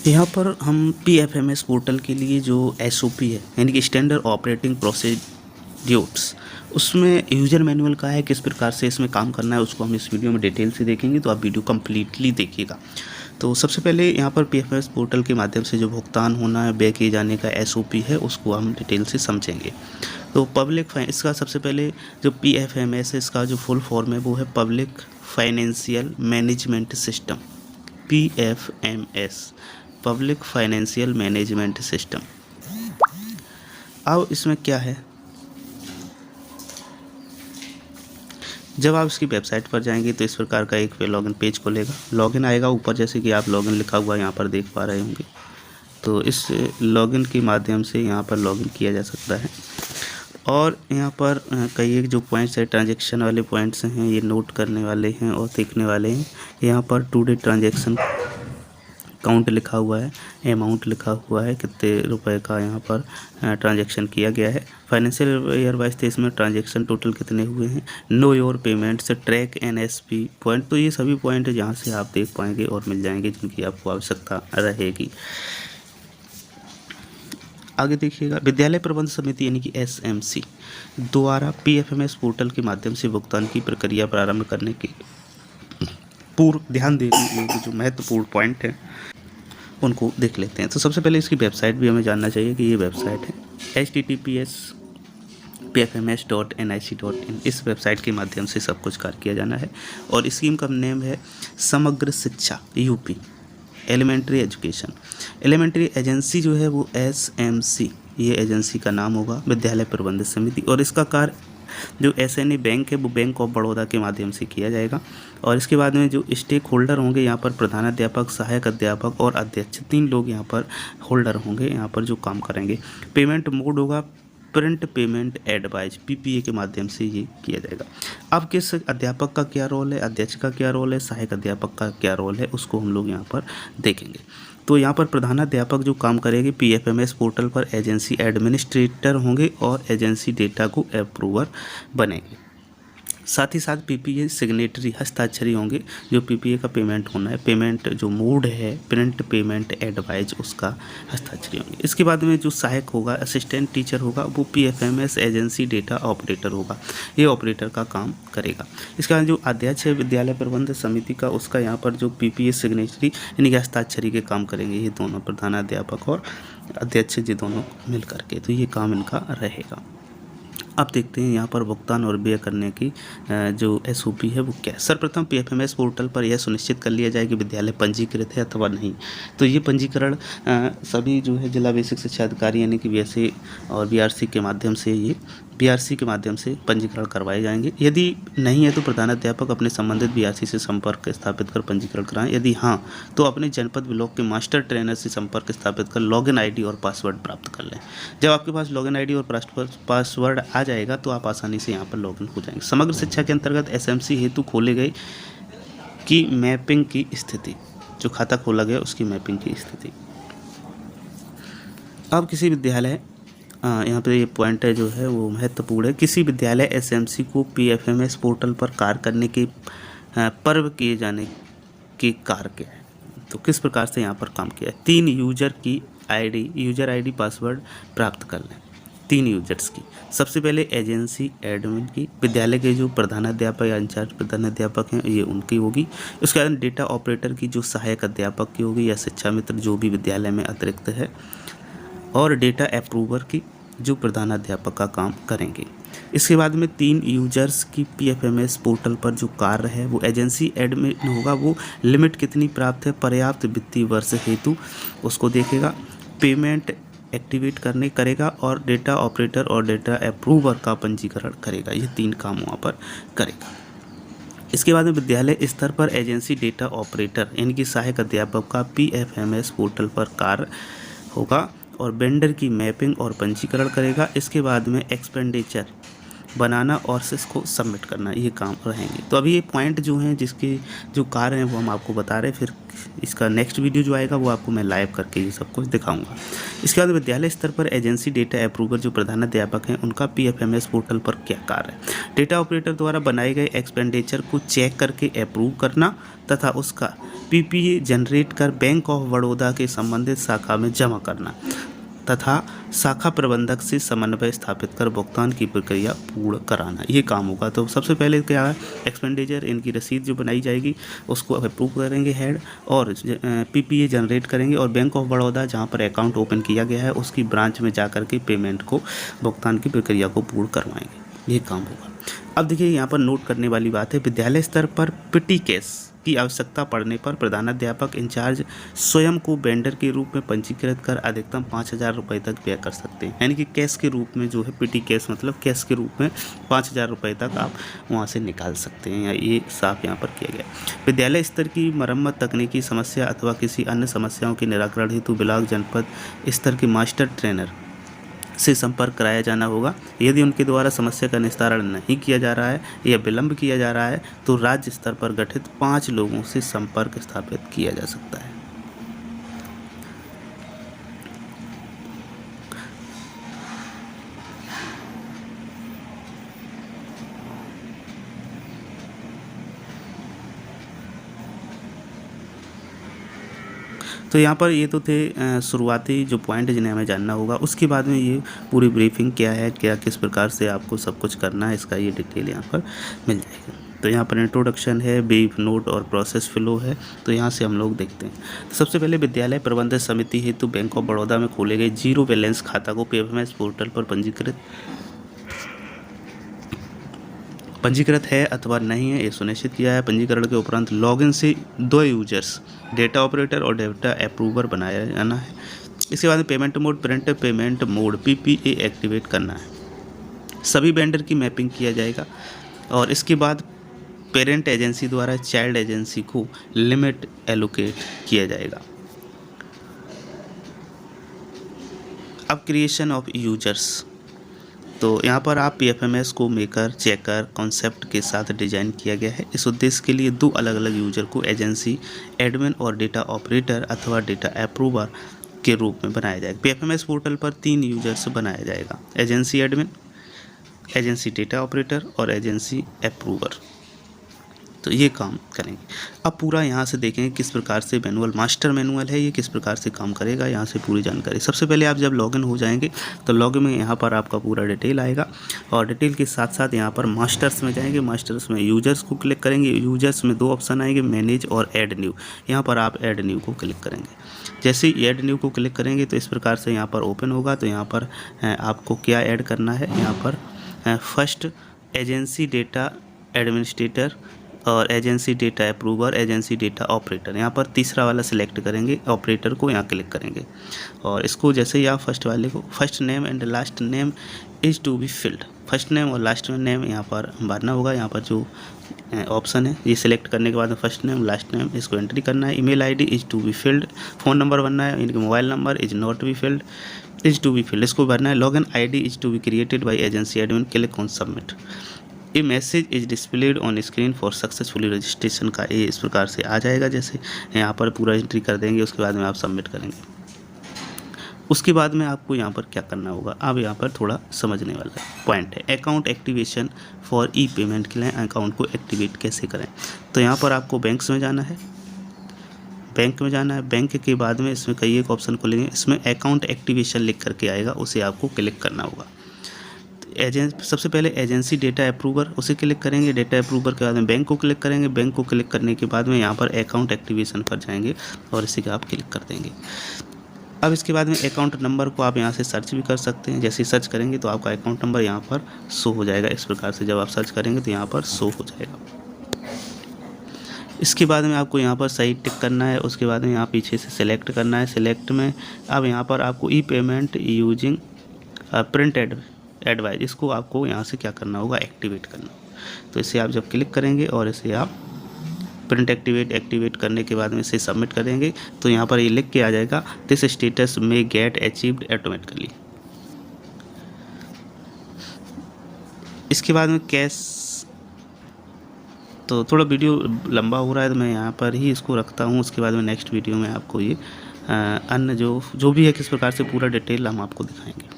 यहाँ पर हम पीएफएमएस पोर्टल के लिए जो एसओपी है यानी कि स्टैंडर्ड ऑपरेटिंग प्रोसीड्यूर्स, उसमें यूज़र मैनुअल का है, किस प्रकार से इसमें काम करना है उसको हम इस वीडियो में डिटेल से देखेंगे, तो आप वीडियो कम्प्लीटली देखिएगा। तो सबसे पहले यहाँ पर पीएफएमएस पोर्टल के माध्यम से जो भुगतान होना है, व्यय किए जाने का एसओपी है, उसको हम डिटेल से समझेंगे। तो इसका सबसे पहले जो पीएफएमएस है, इसका जो फुल फॉर्म है वो है public financial management system, PFMS, public financial management system. अब इसमें क्या है, जब आप इसकी वेबसाइट पर जाएंगे तो इस प्रकार का एक लॉगिन पेज खुलेगा, लॉगिन आएगा ऊपर, जैसे कि आप लॉगिन लिखा हुआ यहाँ पर देख पा रहे होंगे। तो इस लॉगिन के माध्यम से यहाँ पर लॉगिन किया जा सकता है। और यहाँ पर कई एक जो पॉइंट्स है, ट्रांजैक्शन वाले पॉइंट्स हैं, ये नोट करने वाले हैं और देखने वाले हैं। यहाँ पर टुडे ट्रांजैक्शन काउंट लिखा हुआ है, अमाउंट लिखा हुआ है, कितने रुपए का यहाँ पर ट्रांजैक्शन किया गया है, फाइनेंशियल ईयर वाइज थे इसमें ट्रांजैक्शन टोटल कितने हुए हैं, know your payments, track NSP point. तो ये सभी पॉइंट जहाँ से आप देख पाएंगे और मिल जाएंगे जिनकी आपको आवश्यकता रहेगी। आगे देखिएगा, विद्यालय प्रबंध समिति यानी कि एसएमसी द्वारा पीएफएमएस पोर्टल के माध्यम से भुगतान की प्रक्रिया प्रारंभ करने के पूर्व ध्यान देने योग्य जो महत्वपूर्ण पॉइंट है उनको देख लेते हैं। तो सबसे पहले इसकी वेबसाइट भी हमें जानना चाहिए कि ये वेबसाइट है https://pfms.nic.in। इस वेबसाइट के माध्यम से सब कुछ कार्य किया जाना है। और स्कीम का नेम है Samagra Shiksha UP elementary education. Elementary agency जो है वो एसएमसी, ये एजेंसी का नाम होगा, विद्यालय प्रबंध समिति। और इसका कार्य जो एसएनए बैंक है वो बैंक ऑफ बड़ौदा के माध्यम से किया जाएगा। और इसके बाद में जो स्टेक होल्डर होंगे यहाँ पर प्रधानाध्यापक, सहायक अध्यापक और अध्यक्ष, 3 लोग यहाँ पर होल्डर होंगे, यहाँ पर जो काम करेंगे। पेमेंट मोड होगा प्रिंट पेमेंट एडवाइस, पीपीए के माध्यम से ये किया जाएगा। अब किस अध्यापक का क्या रोल है, अध्यक्ष का क्या रोल है, सहायक अध्यापक का क्या रोल है, उसको हम लोग यहाँ पर देखेंगे। तो यहाँ पर प्रधानाध्यापक जो काम करेंगे पीएफएमएस पोर्टल पर एजेंसी एडमिनिस्ट्रेटर होंगे और एजेंसी डेटा को अप्रूवर बनेंगे। साथ ही साथ पीपीए सिग्नेटरी हस्ताक्षरी होंगे, जो पीपीए का पेमेंट होना है, पेमेंट जो मोड है प्रिंट पेमेंट एडवाइज, उसका हस्ताक्षरी होंगे। इसके बाद में जो सहायक होगा, असिस्टेंट टीचर होगा, वो पीएफएमएस एजेंसी डेटा ऑपरेटर होगा, ये ऑपरेटर का काम करेगा। इसके बाद जो अध्यक्ष है विद्यालय प्रबंध समिति का, उसका यहाँ पर जो पीपीए सिग्नेचरी यानी कि हस्ताक्षरी के काम करेंगे ये दोनों, प्रधानाध्यापक और अध्यक्ष, ये दोनों मिल करके, तो ये काम इनका रहेगा। अब देखते हैं यहाँ पर भुगतान और व्यय करने की जो एसओपी है वो क्या है। सर्वप्रथम पीएफएमएस पोर्टल पर यह सुनिश्चित कर लिया जाए कि विद्यालय पंजीकृत है अथवा नहीं। तो ये पंजीकरण सभी जो है जिला बेसिक शिक्षा अधिकारी यानी कि बीएससी और बीआरसी के माध्यम से, ये बीआरसी के माध्यम से पंजीकरण करवाए जाएंगे। यदि नहीं है तो प्रधानाध्यापक अपने संबंधित बीआरसी से संपर्क स्थापित कर पंजीकरण कराएं। यदि हाँ तो अपने जनपद ब्लॉक के मास्टर ट्रेनर से संपर्क स्थापित कर लॉगिन आईडी और पासवर्ड प्राप्त कर लें। जब आपके पास लॉगिन आईडी और पासवर्ड आ जाएगा तो आप आसानी से यहाँ पर लॉगिन हो जाएंगे। समग्र शिक्षा के अंतर्गत एसएमसी हेतु खोले गए की मैपिंग की स्थिति, जो खाता खोला गया उसकी मैपिंग की स्थिति। अब किसी विद्यालय, यहाँ पे ये पॉइंट है जो है वो महत्वपूर्ण है, किसी विद्यालय एसएमसी को पीएफएमएस पोर्टल पर कार्य करने के पर्व किए जाने के कार्य क्या है। तो किस प्रकार से यहाँ पर काम किया है। 3 यूजर की आईडी, यूजर आईडी पासवर्ड प्राप्त कर लें, 3 यूजर्स की। सबसे पहले एजेंसी एडमिन की, विद्यालय के जो प्रधानाध्यापक या इंचार्ज प्रधानाध्यापक हैं ये उनकी होगी। उसके बाद डेटा ऑपरेटर की जो सहायक अध्यापक की होगी, या शिक्षा मित्र जो भी विद्यालय में अतिरिक्त है, और डेटा अप्रूवर की जो प्रधानाध्यापक का काम करेंगे। इसके बाद में 3 यूजर्स की पीएफएमएस पोर्टल पर जो कार्य है वो एजेंसी एडमिन होगा, वो लिमिट कितनी प्राप्त है पर्याप्त वित्तीय वर्ष हेतु उसको देखेगा, पेमेंट एक्टिवेट करेगा और डेटा ऑपरेटर और डेटा अप्रूवर का पंजीकरण करेगा। ये 3 काम वहाँ पर करेगा। इसके बाद में विद्यालय स्तर पर एजेंसी डेटा ऑपरेटर यानी कि सहायक अध्यापक का पीएफएमएस पोर्टल पर कार्य होगा और वेंडर की मैपिंग और पंजीकरण करेगा। इसके बाद में एक्सपेंडिचर बनाना और इसको सबमिट करना, ये काम रहेंगे। तो अभी ये पॉइंट जो हैं जिसके जो कार्य हैं वो हम आपको बता रहे हैं, फिर इसका नेक्स्ट वीडियो जो आएगा वो आपको मैं लाइव करके ये सब कुछ दिखाऊंगा। इसके बाद विद्यालय स्तर पर एजेंसी डेटा अप्रूवर जो प्रधानाध्यापक हैं उनका PFMS पोर्टल पर क्या कार्य है। डेटा ऑपरेटर द्वारा बनाए गए एक्सपेंडिचर को चेक करके अप्रूव करना तथा उसका PPA जनरेट कर बैंक ऑफ बड़ौदा के संबंधित शाखा में जमा करना तथा शाखा प्रबंधक से समन्वय स्थापित कर भुगतान की प्रक्रिया पूर्ण कराना, ये काम होगा। तो सबसे पहले क्या है, एक्सपेंडिचर इनकी रसीद जो बनाई जाएगी उसको अप्रूव करेंगे हेड, और PPA जनरेट करेंगे, और बैंक ऑफ बड़ौदा जहाँ पर अकाउंट ओपन किया गया है उसकी ब्रांच में जा कर के पेमेंट को, भुगतान की प्रक्रिया को पूर्ण करवाएंगे, ये काम होगा। अब देखिए यहाँ पर नोट करने वाली बात है, विद्यालय स्तर पर पिटी केस की आवश्यकता पड़ने पर प्रधानाध्यापक इंचार्ज स्वयं को वेंडर के रूप में पंजीकृत कर अधिकतम 5,000 रुपये तक व्यय कर सकते हैं। यानी कि कैश के रूप में जो है, पिटी केस मतलब कैश के रूप में 5,000 रुपये तक आप वहाँ से निकाल सकते हैं, ये साफ यहाँ पर किया गया। विद्यालय स्तर की मरम्मत, तकनीकी समस्या अथवा किसी अन्य समस्याओं के निराकरण हेतु ब्लॉक जनपद स्तर के मास्टर ट्रेनर से संपर्क कराया जाना होगा। यदि उनके द्वारा समस्या का निस्तारण नहीं किया जा रहा है या विलंब किया जा रहा है तो राज्य स्तर पर गठित 5 लोगों से संपर्क स्थापित किया जा सकता है। तो यहाँ पर ये तो थे शुरुआती जो पॉइंट जिन्हें हमें जानना होगा। उसके बाद में ये पूरी ब्रीफिंग क्या है, क्या किस प्रकार से आपको सब कुछ करना है, इसका ये डिटेल यहाँ पर मिल जाएगा। तो यहाँ पर इंट्रोडक्शन है, ब्रीफ नोट और प्रोसेस फ्लो है। तो यहाँ से हम लोग देखते हैं। तो सबसे पहले विद्यालय प्रबंधन समिति हेतु बैंक ऑफ बड़ौदा में खोले गए जीरो बैलेंस खाता को PFMS पोर्टल पर पंजीकृत है अथवा नहीं है ये सुनिश्चित किया है। पंजीकरण के उपरांत लॉगिन से 2 यूजर्स, डेटा ऑपरेटर और डेटा अप्रूवर बनाया जाना है। इसके बाद payment mode, print payment mode PPA activate करना है। सभी वेंडर की मैपिंग किया जाएगा और इसके बाद पेरेंट एजेंसी द्वारा चाइल्ड एजेंसी को लिमिट एलोकेट किया जाएगा। अब क्रिएशन ऑफ यूजर्स, तो यहाँ पर आप PFMS को मेकर, चेकर कॉन्सेप्ट के साथ डिजाइन किया गया है। इस उद्देश्य के लिए 2 अलग अलग यूजर को एजेंसी एडमिन और डेटा ऑपरेटर अथवा डेटा अप्रूवर के रूप में बनाया जाएगा। PFMS पोर्टल पर 3 यूजर्स बनाया जाएगा, agency admin, agency data operator और एजेंसी अप्रूवर। तो ये काम करेंगे। अब पूरा यहाँ से देखेंगे किस प्रकार से मैनुअल, मास्टर मैनुअल है ये, किस प्रकार से काम करेगा, यहाँ से पूरी जानकारी। सबसे पहले आप जब लॉगिन हो जाएंगे तो लॉगिन में यहाँ पर आपका पूरा डिटेल आएगा और डिटेल के साथ साथ यहाँ पर मास्टर्स में जाएंगे। मास्टर्स में यूजर्स को क्लिक करेंगे। यूजर्स में 2 ऑप्शन आएंगे, मैनेज और ऐड न्यू। यहाँ पर आप ऐड न्यू को क्लिक करेंगे। जैसे ही ऐड न्यू को क्लिक करेंगे तो इस प्रकार से यहाँ पर ओपन होगा। तो यहाँ पर आपको क्या ऐड करना है, यहाँ पर फर्स्ट एजेंसी डेटा एडमिनिस्ट्रेटर और agency data approver, agency data operator, यहाँ पर तीसरा वाला सिलेक्ट करेंगे, ऑपरेटर को यहाँ क्लिक करेंगे और इसको जैसे ही आप फर्स्ट वाले को, first name and last name is to be filled, first name और लास्ट नेम यहाँ पर भरना होगा। यहाँ पर जो ऑप्शन है ये सिलेक्ट करने के बाद फर्स्ट नेम लास्ट नेम इसको एंट्री करना है। Email ID is to be filled, phone number भरना है, इनके mobile number is not be filled, is to be filled इसको भरना है। Login ID is to be created by agency admin, click on submit. A message is displayed on screen for successfully registration का ये इस प्रकार से आ जाएगा। जैसे यहाँ पर पूरा एंट्री कर देंगे, उसके बाद में आप सबमिट करेंगे। उसके बाद में आपको यहाँ पर क्या करना होगा, अब यहाँ पर थोड़ा समझने वाला पॉइंट है। Account activation for E payment के लिए अकाउंट को एक्टिवेट कैसे करें। तो यहाँ पर आपको बैंक्स में जाना है, बैंक में जाना है। बैंक के बाद में इसमें कई एक ऑप्शन खुलेंगे, इसमें अकाउंट एक्टिवेशन लिख करके आएगा, उसे आपको क्लिक करना होगा। सबसे पहले एजेंसी डेटा अप्रूवर उसे क्लिक करेंगे। डेटा अप्रूवर के बाद में बैंक को क्लिक करेंगे। बैंक को क्लिक करने के बाद में यहाँ पर अकाउंट एक्टिवेशन पर जाएंगे और इसी का आप क्लिक कर देंगे। अब इसके बाद में अकाउंट नंबर को आप यहाँ से सर्च भी कर सकते हैं। जैसे सर्च करेंगे तो आपका अकाउंट नंबर यहाँ पर शो हो जाएगा। इस प्रकार से जब आप सर्च करेंगे तो यहाँ पर शो हो जाएगा। इसके बाद में आपको यहाँ पर सही टिक करना है। उसके बाद में यहाँ पीछे से सिलेक्ट करना है। सिलेक्ट में अब यहाँ पर आपको ई पेमेंट यूजिंग प्रिंट एडवाइस, इसको आपको यहाँ से क्या करना होगा, एक्टिवेट करना। तो इसे आप जब क्लिक करेंगे और इसे आप प्रिंट एक्टिवेट करने के बाद में इसे सबमिट करेंगे तो यहाँ पर ये लिख के आ जाएगा, दिस स्टेटस में गेट अचीव्ड ऑटोमेटिकली। इसके बाद में कैश, तो थोड़ा वीडियो लंबा हो रहा है तो मैं यहाँ पर ही इसको रखता हूँ। उसके बाद में नेक्स्ट वीडियो में आपको ये अन्य जो भी है किस प्रकार से पूरा डिटेल हम आपको दिखाएंगे।